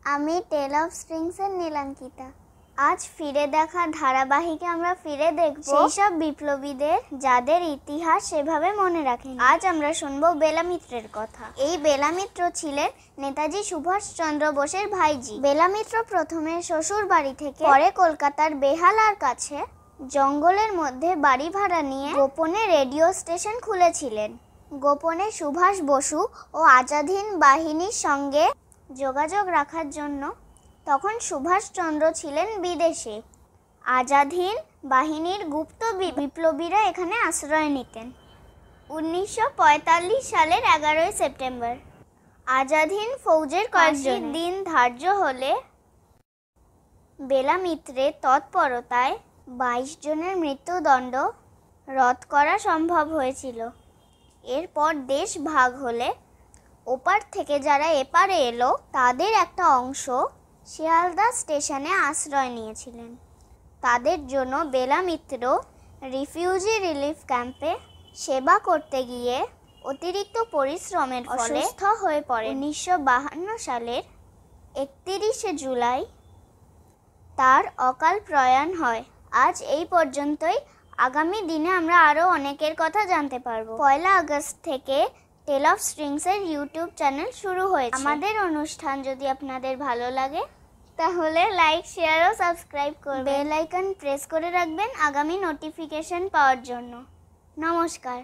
আমি টেল অফ স্ট্রিংসের নীলাঙ্কিতা। আজ ফিরে দেখা ধারাবাহিকে আমরা ফিরে দেখব সেই সব বিপ্লবীদের যাদের ইতিহাস সেভাবে মনে রাখেনি। আজ আমরা শুনবো বেলা মিত্রের কথা। এই বেলা মিত্র ছিলেন নেতাজি সুভাষচন্দ্র বোসের ভাইজি। বেলা মিত্র প্রথমে শ্বশুর বাড়ি থেকে পরে কলকাতার বেহালার কাছে জঙ্গলের মধ্যে বাড়ি ভাড়া নিয়ে গোপনে রেডিও স্টেশন খুলেছিলেন। গোপনে সুভাষ বসু ও আজাদ হিন্দ বাহিনীর সঙ্গে যোগাযোগ রাখার জন্য। তখন সুভাষচন্দ্র ছিলেন বিদেশে। আজাদ হিন্দ বাহিনীর গুপ্ত বিপ্লবীরা এখানে আশ্রয় নিতেন। 1945 সালের 11 সেপ্টেম্বর আজাদ হিন্দ ফৌজের কয়েকজন দিন ধার্য হলে বেলা মিত্রের তৎপরতায় 22 জনের মৃত্যুদণ্ড রদ করা সম্ভব হয়েছিল। এরপর দেশ ভাগ হলে ওপার থেকে যারা এপারে এলো তাদের একটা অংশ শিয়ালদা স্টেশনে আশ্রয় নিয়েছিলেন। তাদের জন্য বেলা মিত্র রিফিউজি রিলিফ ক্যাম্পে সেবা করতে গিয়ে অতিরিক্ত পরিশ্রমের ফলে অসুস্থ হয়ে পড়ে। 1952 সালের 31 জুলাই তার অকাল প্রয়াণ হয়। আজ এই পর্যন্তই। আগামী দিনে আমরা আরও অনেকের কথা জানতে পারবো। 1 আগস্ট থেকে টেল অফ স্ট্রিংসের ইউটিউব চ্যানেল শুরু হয়েছে। আমাদের অনুষ্ঠান যদি আপনাদের ভালো লাগে তাহলে লাইক, শেয়ার ও সাবস্ক্রাইব করবেন। বেল আইকন প্রেস করে রাখবেন আগামী নোটিফিকেশন পাওয়ার জন্য। নমস্কার।